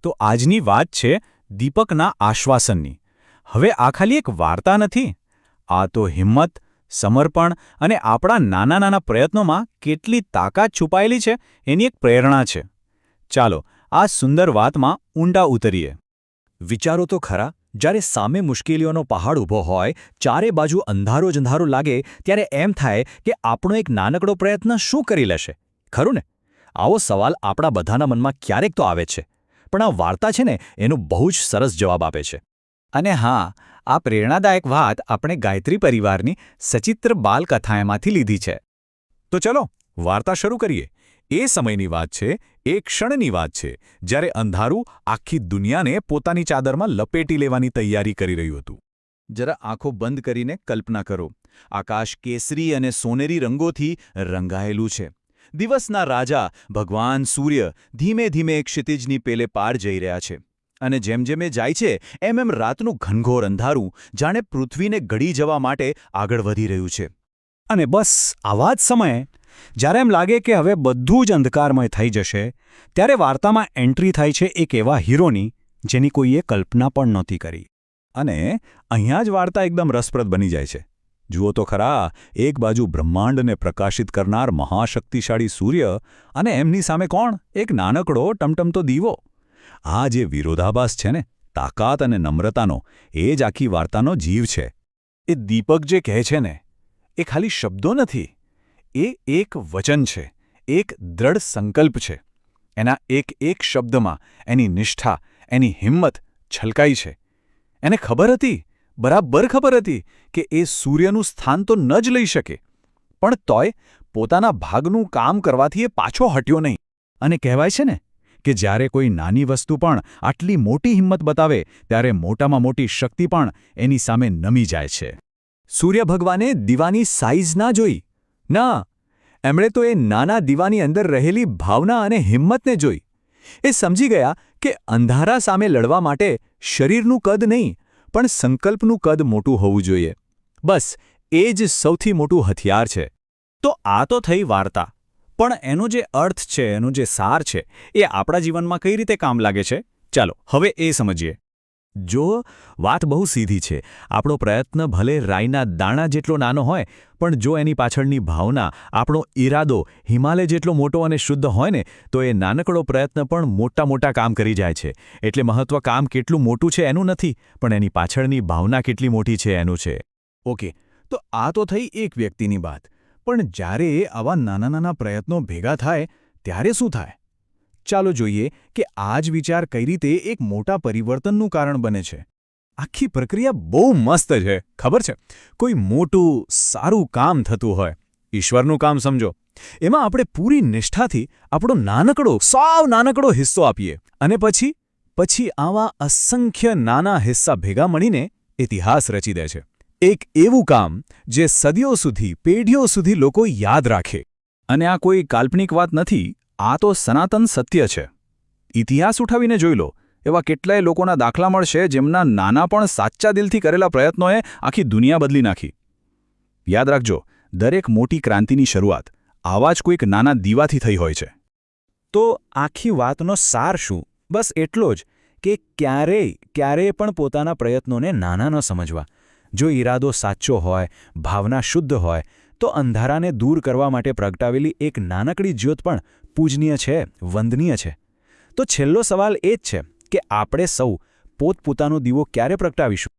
તો આજની વાત છે દીપકના આશ્વાસનની. હવે આ ખાલી એક વાર્તા નથી. આ તો હિંમત, સમર્પણ અને આપણા નાના નાના પ્રયત્નોમાં કેટલી તાકાત છુપાયેલી છે એની એક પ્રેરણા છે. ચાલો આ સુંદર વાતમાં ઊંડા ઉતરીએ. વિચારો તો ખરા, જ્યારે સામે મુશ્કેલીઓનો પહાડ ઊભો હોય, ચારે બાજુ અંધારો જ અંધારો લાગે, ત્યારે એમ થાય કે આપણો એક નાનકડો પ્રયત્ન શું કરી લેશે, ખરું ને? આવો સવાલ આપણા બધાના મનમાં ક્યારેક તો આવે છે, પણ આ વાર્તા છે ને એનો બહુ જ સરસ જવાબ આપે છે. અને હા, આ પ્રેરણાદાયક વાત આપણે ગાયત્રી પરિવારની સચિત્ર બાલકથાએમાંથી લીધી છે. તો ચલો વાર્તા શરૂ કરીએ. એ સમયની વાત છે, એ ક્ષણની વાત છે, જ્યારે અંધારું આખી દુનિયાને પોતાની ચાદરમાં લપેટી લેવાની તૈયારી કરી રહ્યું હતું. જરા આંખો બંધ કરીને કલ્પના કરો. આકાશ કેસરી અને સોનેરી રંગોથી રંગાયેલું છે. દિવસના રાજા ભગવાન સૂર્ય ધીમે ધીમે ક્ષિતિજની પેલે પાર જઈ રહ્યા છે. અને જેમ જેમ એ જાય છે એમ એમ રાતનું ઘનઘોર અંધારું જાણે પૃથ્વીને ગળી જવા માટે આગળ વધી રહ્યું છે. અને બસ આવા જ સમયે જ્યારે એમ લાગે કે હવે બધું જ અંધકારમય થઈ જશે, ત્યારે વાર્તામાં એન્ટ્રી થાય છે એક એવા હીરોની જેની કોઈએ કલ્પના પણ નહોતી કરી. અને અહીંયા જ વાર્તા એકદમ રસપ્રદ બની જાય છે. જુઓ તો ખરા, એક બાજુ બ્રહ્માંડને પ્રકાશિત કરનાર મહાશક્તિશાળી સૂર્ય અને એમની સામે કોણ? એક નાનકડો ટમટમતો દીવો. આ જે વિરોધાભાસ છે ને, તાકાત અને નમ્રતાનો, એ જ આખી વાર્તાનો જીવ છે. એ દીપક જે કહે છે ને, એ ખાલી શબ્દો નથી. એ એક વચન છે, એક દ્રઢ સંકલ્પ છે. એના એક એક શબ્દમાં એની નિષ્ઠા, એની હિંમત છલકાઈ છે. એને ખબર હતી, બરાબર ખબર હતી કે એ સૂર્યનું સ્થાન તો ન જ લઈ શકે, પણ તોય પોતાના ભાગનું કામ કરવાથી એ પાછો હટ્યો નહીં. અને કહેવાય છે ને કે જ્યારે કોઈ નાની વસ્તુ પણ આટલી મોટી હિંમત બતાવે, ત્યારે મોટામાં મોટી શક્તિ પણ એની સામે નમી જાય છે. સૂર્ય ભગવાને દીવાની સાઇઝ ના જોઈ, ના, એમણે તો એ નાના દીવાની અંદર રહેલી ભાવના અને હિંમતને જોઈ. એ સમજી ગયા કે અંધારા સામે લડવા માટે શરીરનું કદ નહીં, પણ સંકલ્પનું કદ મોટું હોવું જોઈએ. બસ એ જ સૌથી મોટું હથિયાર છે. તો આ તો થઈ વાર્તા, પણ એનો જે અર્થ છે, એનો જે સાર છે, એ આપણા જીવનમાં કઈ રીતે કામ લાગે છે? ચાલો હવે એ સમજીએ. જો વાત બહુ સીધી છે. આપણો પ્રયત્ન ભલે રાઈના દાણા જેટલો નાનો હોય, પણ જો એની પાછળની ભાવના, આપણો ઈરાદો હિમાલય જેટલો મોટો અને શુદ્ધ હોય ને, તો એ નાનકડો પ્રયત્ન પણ મોટા મોટા કામ કરી જાય છે. એટલે મહત્વ કામ કેટલું મોટું છે એનું નથી, પણ એની પાછળની ભાવના કેટલી મોટી છે એનું છે. ઓકે, તો આ તો થઈ એક વ્યક્તિની વાત. પણ જ્યારે આવા નાના નાના પ્રયત્નો ભેગા થાય, ત્યારે શું થાય? ચાલો જોઈએ કે આ જ વિચાર કઈ રીતે એક મોટા પરિવર્તનનું કારણ બને છે. આખી પ્રક્રિયા બહુ મસ્ત છે, ખબર છે? કોઈ મોટું સારું કામ થતું હોય, ઈશ્વરનું કામ સમજો. એમાં આપણે પૂરી નિષ્ઠાથી આપણો સાવ નાનકડો હિસ્સો આપીએ. અને પછી આવા અસંખ્ય નાના હિસ્સા ભેગા મળીને ઇતિહાસ રચી દે છે. એક એવું કામ જે સદીઓ સુધી, પેઢીઓ સુધી લોકો યાદ રાખે. અને આ કોઈ કાલ્પનિક વાત નથી, આ તો સનાતન સત્ય છે. ઇતિહાસ ઉઠાવીને જોઈ લો, એવા કેટલાય લોકોના દાખલા મળશે જેમના નાના પણ સાચા દિલથી કરેલા પ્રયત્નોએ આખી દુનિયા બદલી નાખી. યાદ રાખજો, દરેક મોટી ક્રાંતિની શરૂઆત આવા જ કોઈક નાના દીવાથી થઈ હોય છે. તો આખી વાતનો સાર શું? બસ એટલો જ કે ક્યારેય પણ પોતાના પ્રયત્નોને નાના ન સમજવા. જો ઈરાદો સાચો હોય, ભાવના શુદ્ધ હોય, તો અંધારાને દૂર કરવા માટે પ્રગટાવેલી એક નાનકડી જ્યોત પણ પૂજનીય છે, વંદનીય છે. તો છેલ્લો સવાલ એ જ છે કે આપણે સૌ પોતપોતાનો દીવો ક્યારે પ્રગટાવીશું?